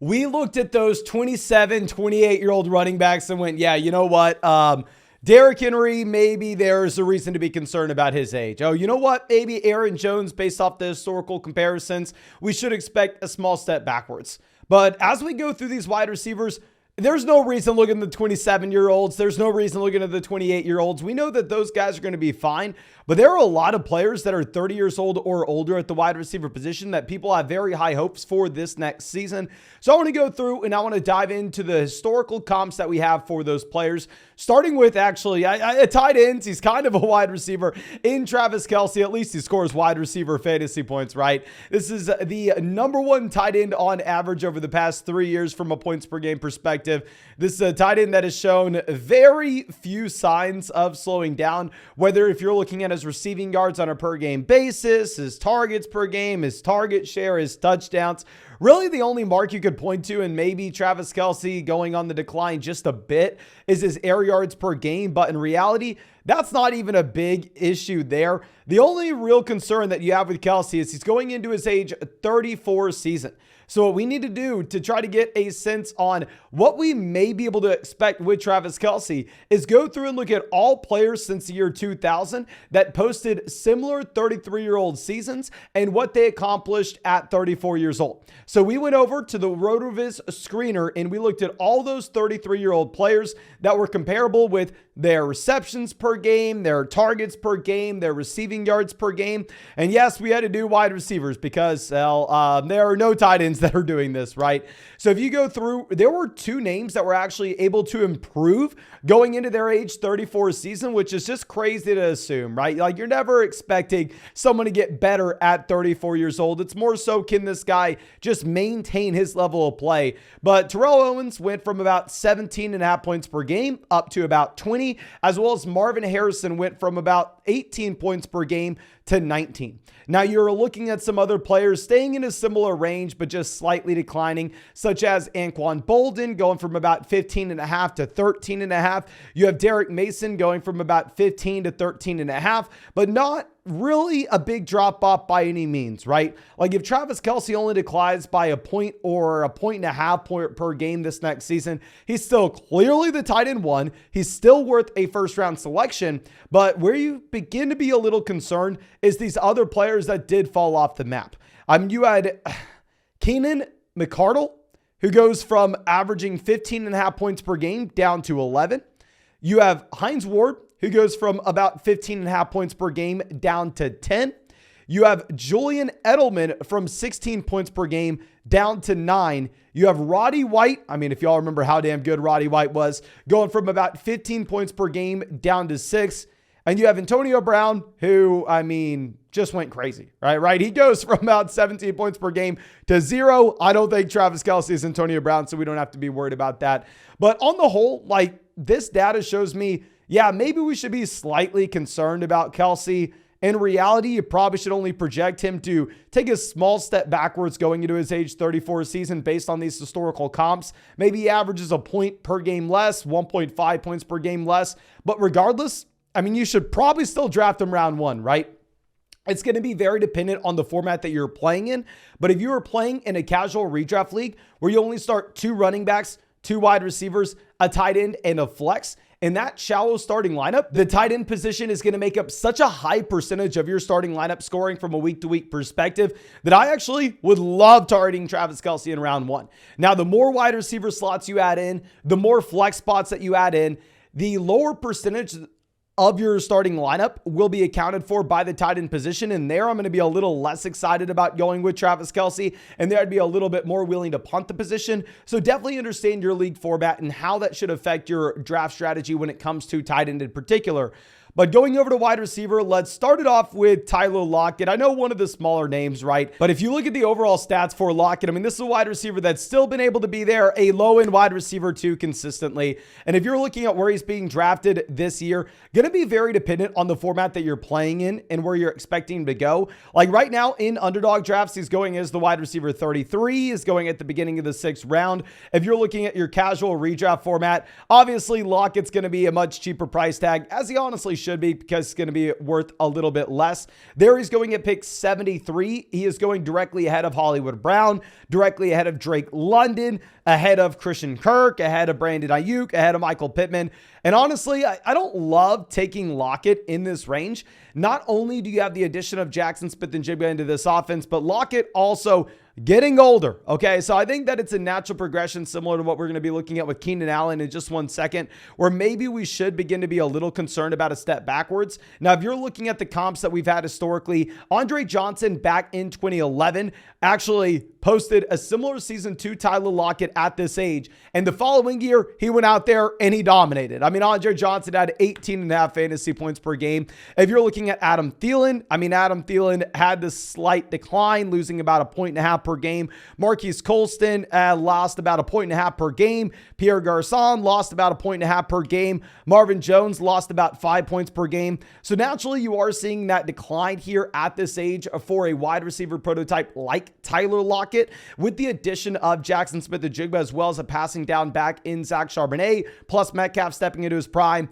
We looked at those 27, 28-year-old running backs and went, yeah, you know what? Derrick Henry, maybe there's a reason to be concerned about his age. Oh, you know what? Maybe Aaron Jones, based off the historical comparisons, we should expect a small step backwards. But as we go through these wide receivers, there's no reason looking at the 27-year-olds. There's no reason looking at the 28-year-olds. We know that those guys are going to be fine, but there are a lot of players that are 30 years old or older at the wide receiver position that people have very high hopes for this next season. So I want to go through and I want to dive into the historical comps that we have for those players, starting with actually a tight ends. He's kind of a wide receiver in Travis Kelsey. At least he scores wide receiver fantasy points, right? This is the number one tight end on average over the past 3 years from a points per game perspective. This is a tight end that has shown very few signs of slowing down, whether if you're looking at his receiving yards on a per game basis, his targets per game, his target share, his touchdowns. Really, the only mark you could point to, and maybe Travis Kelsey going on the decline just a bit, is his air yards per game. But in reality, that's not even a big issue there. The only real concern that you have with Kelsey is he's going into his age 34 season. So what we need to do to try to get a sense on what we may be able to expect with Travis Kelsey is go through and look at all players since the year 2000 that posted similar 33-year-old seasons and what they accomplished at 34 years old. So we went over to the RotoViz screener and we looked at all those 33-year-old players that were comparable with their receptions per game, their targets per game, their receiving yards per game. And yes, we had to do wide receivers because there are no tight ends that are doing this, right? So if you go through, there were two names that were actually able to improve going into their age 34 season, which is just crazy to assume, right? Like you're never expecting someone to get better at 34 years old. It's more so, can this guy just maintain his level of play? But Terrell Owens went from about 17.5 points per game up to about 20, as well as Marvin Harrison went from about 18 points per game to 19. Now you're looking at some other players staying in a similar range, but just slightly declining, such as Anquan Bolden going from about 15.5 to 13.5. You have Derek Mason going from about 15 to 13.5, but not really a big drop off by any means, right? Like if Travis Kelsey only declines by a point or a point and a half per game this next season, he's still clearly the tight end one. He's still worth a first round selection, but where you begin to be a little concerned is these other players that did fall off the map. You had Keenan McCardle, who goes from averaging 15.5 points per game down to 11. You have Hines Ward, who goes from about 15.5 points per game down to 10. You have Julian Edelman from 16 points per game down to 9. You have Roddy White. I mean, if y'all remember how damn good Roddy White was, going from about 15 points per game down to 6. And you have Antonio Brown, who, I mean, just went crazy, right? He goes from about 17 points per game to 0. I don't think Travis Kelsey is Antonio Brown, so we don't have to be worried about that. But on the whole, like this data shows me, yeah, maybe we should be slightly concerned about Kelsey. In reality, you probably should only project him to take a small step backwards going into his age 34 season based on these historical comps. Maybe he averages a point per game less, 1.5 points per game less. But regardless, I mean, you should probably still draft him round 1, right? It's going to be very dependent on the format that you're playing in. But if you are playing in a casual redraft league where you only start 2 running backs, 2 wide receivers, a tight end, and a flex, in that shallow starting lineup, the tight end position is going to make up such a high percentage of your starting lineup scoring from a week-to-week perspective that I actually would love targeting Travis Kelsey in round 1. Now, the more wide receiver slots you add in, the more flex spots that you add in, the lower percentage of your starting lineup will be accounted for by the tight end position. And there I'm going to be a little less excited about going with Travis Kelsey. And there I'd be a little bit more willing to punt the position. So definitely understand your league format and how that should affect your draft strategy when it comes to tight end in particular. But going over to wide receiver, let's start it off with Tyler Lockett. I know one of the smaller names, right? But if you look at the overall stats for Lockett, I mean, this is a wide receiver that's still been able to be there, a low-end wide receiver too consistently. And if you're looking at where he's being drafted this year, going to be very dependent on the format that you're playing in and where you're expecting him to go. Like right now in underdog drafts, he's going as the wide receiver 33, is going at the beginning of the 6th round. If you're looking at your casual redraft format, obviously Lockett's going to be a much cheaper price tag, as he honestly should be because it's going to be worth a little bit less. There he's going at pick 73. He is going directly ahead of Hollywood Brown, directly ahead of Drake London, ahead of Christian Kirk, ahead of Brandon Ayuk, ahead of Michael Pittman. And honestly, I don't love taking Lockett in this range. Not only do you have the addition of Jackson Smith-Njigba into this offense, but Lockett also getting older. Okay, so I think that it's a natural progression similar to what we're going to be looking at with Keenan Allen in just 1 second, where maybe we should begin to be a little concerned about a step backwards. Now, if you're looking at the comps that we've had historically, Andre Johnson back in 2011 actually posted a similar season to Tyler Lockett at this age. And the following year, he went out there and he dominated. I mean, Andre Johnson had 18.5 fantasy points per game. If you're looking at Adam Thielen, Adam Thielen had this slight decline, losing about 1.5 per game. Marquise Colston lost about 1.5 per game. Pierre Garçon lost about 1.5 per game. Marvin Jones lost about 5 points per game. So naturally, you are seeing that decline here at this age for a wide receiver prototype like Tyler Lockett, with the addition of Jackson Smith-Njigba as well as a passing down back in Zach Charbonnet, plus Metcalf stepping into his prime.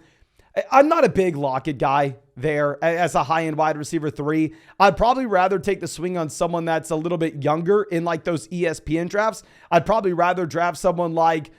I'm not a big Lockett guy there as a high-end wide receiver 3. I'd probably rather take the swing on someone that's a little bit younger in like those ESPN drafts. I'd probably rather draft someone like,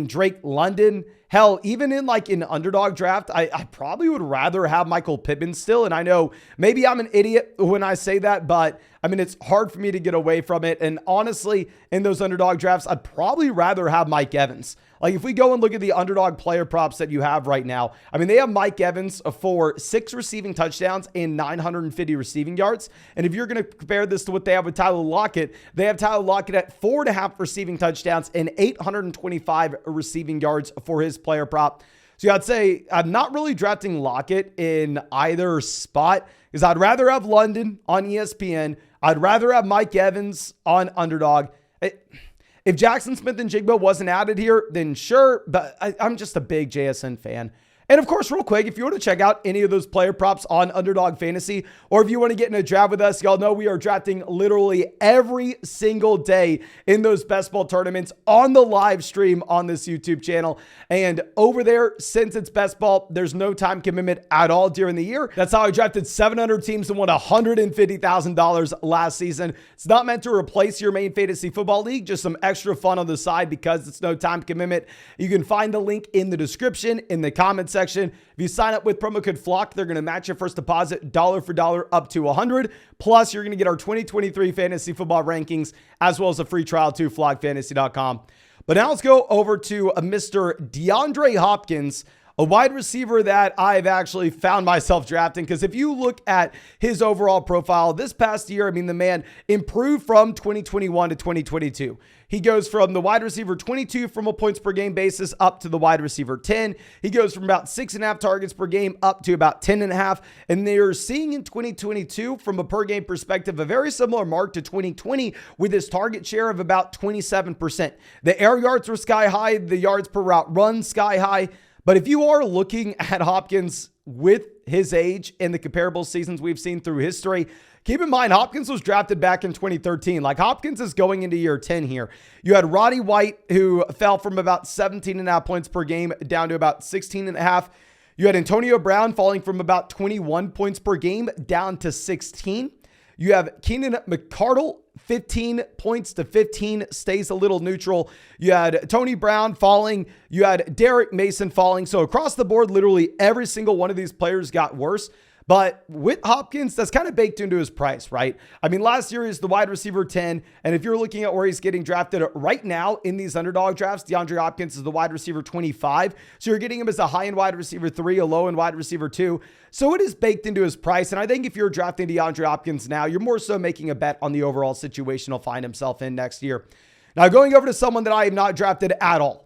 Drake London. Hell, even in like an underdog draft, I probably would rather have Michael Pittman still. And I know maybe I'm an idiot when I say that, but it's hard for me to get away from it. And honestly, in those underdog drafts, I'd probably rather have Mike Evans. Like if we go and look at the underdog player props that you have right now, they have Mike Evans for 6 receiving touchdowns and 950 receiving yards. And if you're going to compare this to what they have with Tyler Lockett, they have Tyler Lockett at 4.5 receiving touchdowns and 825 receiving yards for his player prop. So yeah, I'd say I'm not really drafting Lockett in either spot because I'd rather have London on ESPN. I'd rather have Mike Evans on Underdog. If Jackson Smith-Njigba wasn't added here, then sure, but I'm just a big JSN fan. And of course, real quick, if you want to check out any of those player props on Underdog Fantasy, or if you want to get in a draft with us, y'all know we are drafting literally every single day in those best ball tournaments on the live stream on this YouTube channel. And over there, since it's best ball, there's no time commitment at all during the year. That's how I drafted 700 teams and won $150,000 last season. It's not meant to replace your main fantasy football league, just some extra fun on the side because it's no time commitment. You can find the link in the description, in the comments section. If you sign up with promo code FLOCK, they're going to match your first deposit dollar for dollar up to $100. Plus, you're going to get our 2023 fantasy football rankings as well as a free trial to flockfantasy.com. But now let's go over to Mr. DeAndre Hopkins, a wide receiver that I've actually found myself drafting, because if you look at his overall profile this past year, the man improved from 2021 to 2022. He goes from the wide receiver 22 from a points per game basis up to the wide receiver 10. He goes from about 6.5 targets per game up to about 10.5. And they're seeing in 2022 from a per game perspective, a very similar mark to 2020 with his target share of about 27%. The air yards were sky high, the yards per route run sky high. But if you are looking at Hopkins with his age and the comparable seasons we've seen through history, keep in mind, Hopkins was drafted back in 2013. Like Hopkins is going into year 10 here. You had Roddy White, who fell from about 17.5 points per game down to about 16.5. You had Antonio Brown falling from about 21 points per game down to 16. You have Keenan McCardle, 15 points to 15, stays a little neutral. You had Tony Brown falling. You had Derek Mason falling. So across the board, literally every single one of these players got worse. But with Hopkins, that's kind of baked into his price, right? Last year is the wide receiver 10. And if you're looking at where he's getting drafted right now in these underdog drafts, DeAndre Hopkins is the wide receiver 25. So you're getting him as a high-end wide receiver 3, a low-end wide receiver 2. So it is baked into his price. And I think if you're drafting DeAndre Hopkins now, you're more so making a bet on the overall situation he'll find himself in next year. Now, going over to someone that I have not drafted at all.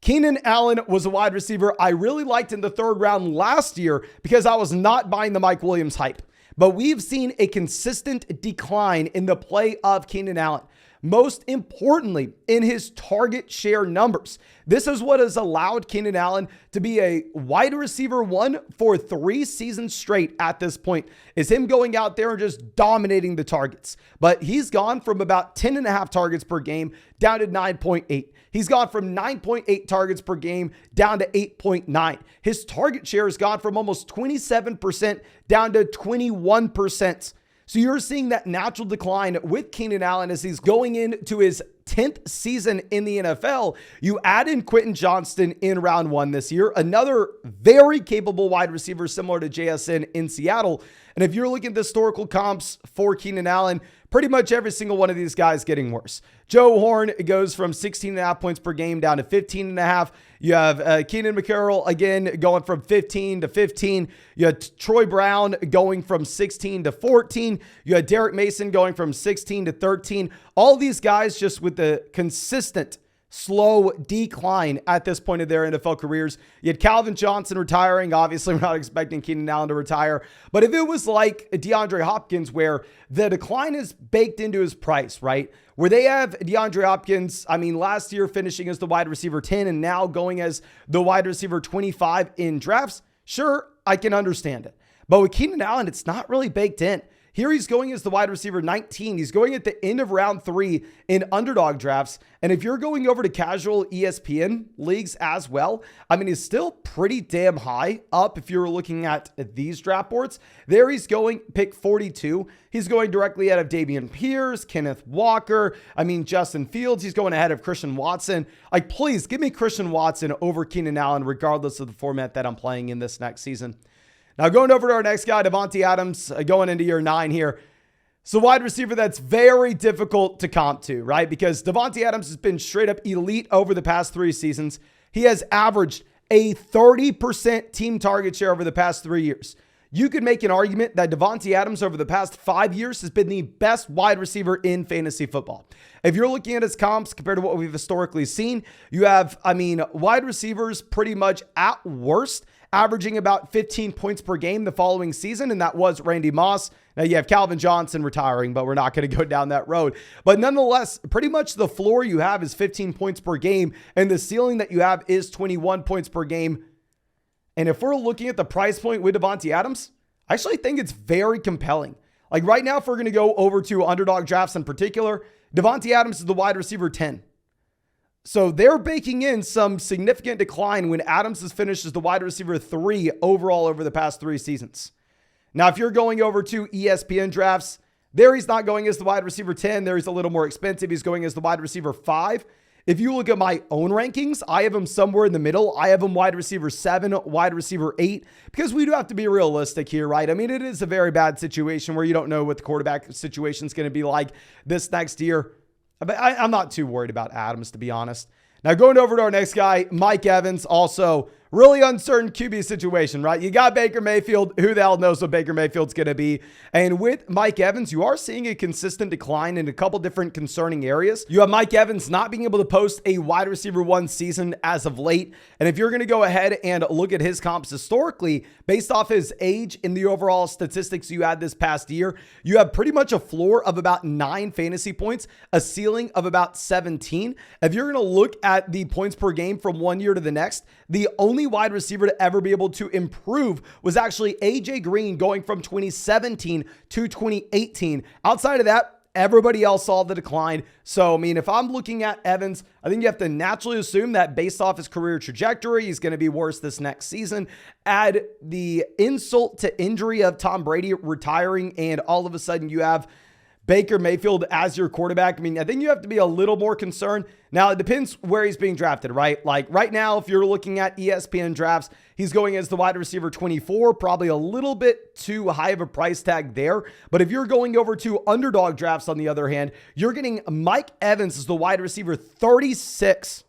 Keenan Allen was a wide receiver I really liked in the 3rd round last year because I was not buying the Mike Williams hype. But we've seen a consistent decline in the play of Keenan Allen. most importantly, in his target share numbers. This is what has allowed Keenan Allen to be a wide receiver 1 for 3 seasons straight at this point, is him going out there and just dominating the targets. But he's gone from about 10.5 targets per game down to 9.8. He's gone from 9.8 targets per game down to 8.9. His target share has gone from almost 27% down to 21%. So you're seeing that natural decline with Keenan Allen as he's going into his 10th season in the NFL. You add in Quentin Johnston in round 1 this year, another very capable wide receiver similar to JSN in Seattle. And if you're looking at the historical comps for Keenan Allen, pretty much every single one of these guys getting worse. Joe Horn goes from 16.5 points per game down to 15.5. You have Keenan McCarroll again going from 15 to 15. You had Troy Brown going from 16 to 14. You had Derek Mason going from 16 to 13. All these guys just with the consistent slow decline at this point of their NFL careers. You had Calvin Johnson retiring. Obviously, we're not expecting Keenan Allen to retire. But if it was like DeAndre Hopkins, where the decline is baked into his price, right? Where they have DeAndre Hopkins, last year finishing as the wide receiver 10 and now going as the wide receiver 25 in drafts, sure, I can understand it. But with Keenan Allen, it's not really baked in. Here he's going as the wide receiver 19. He's going at the end of round 3 in underdog drafts. And if you're going over to casual ESPN leagues as well, he's still pretty damn high up if you're looking at these draft boards. There he's going pick 42. He's going directly out of Dameon Pierce, Kenneth Walker. Justin Fields. He's going ahead of Christian Watson. Please give me Christian Watson over Keenan Allen, regardless of the format that I'm playing in this next season. Now going over to our next guy, Devonte Adams, going into year 9 here. It's a wide receiver that's very difficult to comp to, right? Because Devonte Adams has been straight up elite over the past 3 seasons. He has averaged a 30% team target share over the past 3 years. You could make an argument that Devonte Adams over the past 5 years has been the best wide receiver in fantasy football. If you're looking at his comps compared to what we've historically seen, you have, wide receivers pretty much at worst averaging about 15 points per game the following season, and that was Randy Moss. Now you have Calvin Johnson retiring, but we're not going to go down that road. But nonetheless, pretty much the floor you have is 15 points per game, and the ceiling that you have is 21 points per game. And if we're looking at the price point with Devonte Adams, I actually think it's very compelling. Right now, if we're going to go over to underdog drafts in particular, Devonte Adams is the wide receiver 10. So they're baking in some significant decline when Adams has finished as the wide receiver 3 overall over the past 3 seasons. Now, if you're going over to ESPN drafts, there he's not going as the wide receiver 10. There he's a little more expensive. He's going as the wide receiver 5. If you look at my own rankings, I have him somewhere in the middle. I have him wide receiver 7, wide receiver 8, because we do have to be realistic here, right? It is a very bad situation where you don't know what the quarterback situation is going to be like this next year. But I'm not too worried about Adams, to be honest. Now, going over to our next guy, Mike Evans, also really uncertain QB situation, right? You got Baker Mayfield. Who the hell knows what Baker Mayfield's going to be? And with Mike Evans, you are seeing a consistent decline in a couple different concerning areas. You have Mike Evans not being able to post a wide receiver 1 season as of late. And if you're going to go ahead and look at his comps historically, based off his age in the overall statistics you had this past year, you have pretty much a floor of about 9 fantasy points, a ceiling of about 17. If you're going to look at the points per game from one year to the next, the only wide receiver to ever be able to improve was actually AJ Green, going from 2017 to 2018. Outside of that, everybody else saw the decline. So, if I'm looking at Evans, I think you have to naturally assume that based off his career trajectory, he's going to be worse this next season. Add the insult to injury of Tom Brady retiring, and all of a sudden you have Baker Mayfield as your quarterback. I think you have to be a little more concerned. Now, it depends where he's being drafted, right? Right now, if you're looking at ESPN drafts, he's going as the wide receiver 24, probably a little bit too high of a price tag there. But if you're going over to underdog drafts, on the other hand, you're getting Mike Evans as the wide receiver 36.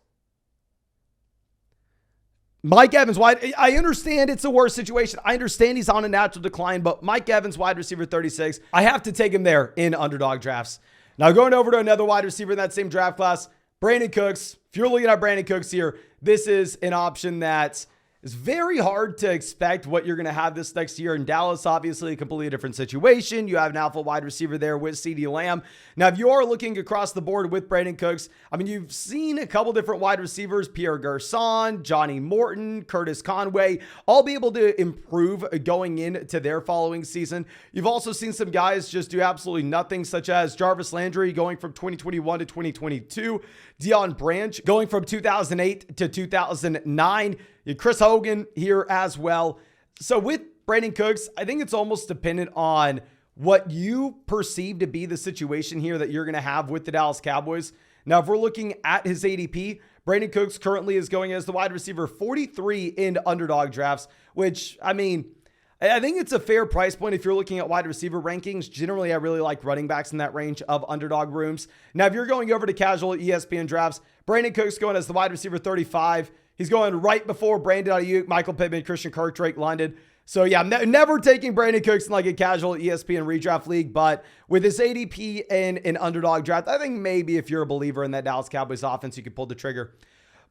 Mike Evans, I understand it's a worse situation. I understand he's on a natural decline, but Mike Evans, wide receiver 36, I have to take him there in underdog drafts. Now, going over to another wide receiver in that same draft class, Brandon Cooks. If you're looking at Brandon Cooks here, this is an option that It's very hard to expect what you're going to have this next year in Dallas. Obviously, a completely different situation. You have an alpha wide receiver there with CeeDee Lamb. Now, if you are looking across the board with Brandon Cooks, I mean, you've seen a couple different wide receivers, Pierre Garçon, Johnny Morton, Curtis Conway, all be able to improve going into their following season. You've also seen some guys just do absolutely nothing, such as Jarvis Landry going from 2021 to 2022, Deion Branch going from 2008 to 2009, Chris Hogan here as well. So with Brandon Cooks, I think it's almost dependent on what you perceive to be the situation here that you're going to have with the Dallas Cowboys. Now, if we're looking at his ADP, Brandon Cooks currently is going as the wide receiver 43 in Underdog drafts, which, I mean, I think it's a fair price point if you're looking at wide receiver rankings. Generally, I really like running backs in that range of Underdog rooms. Now, if you're going over to casual ESPN drafts, Brandon Cooks going as the wide receiver 35. He's going right before Brandon Ayuk, Michael Pittman, Christian Kirk, Drake London. So yeah, I'm never taking Brandon Cooks in like a casual ESPN redraft league, but with his ADP in an Underdog draft, I think maybe if you're a believer in that Dallas Cowboys offense, you could pull the trigger.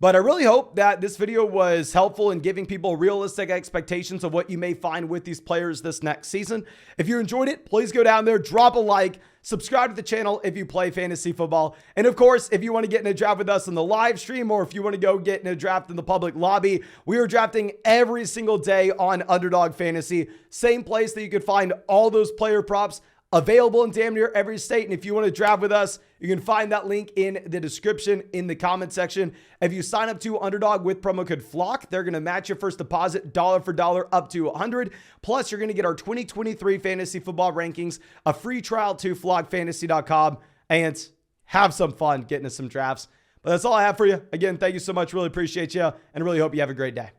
But I really hope that this video was helpful in giving people realistic expectations of what you may find with these players this next season. If you enjoyed it, please go down there, drop a like, subscribe to the channel if you play fantasy football. And of course, if you want to get in a draft with us in the live stream, or if you want to go get in a draft in the public lobby, we are drafting every single day on Underdog Fantasy. Same place that you could find all those player props available in damn near every state. And if you want to draft with us, you can find that link in the description in the comment section. If you sign up to Underdog with promo code FLOCK, they're going to match your first deposit dollar for dollar up to $100. Plus, you're going to get our 2023 fantasy football rankings, a free trial to flockfantasy.com, and have some fun getting to some drafts. But that's all I have for you. Again, thank you so much. Really appreciate you, and really hope you have a great day.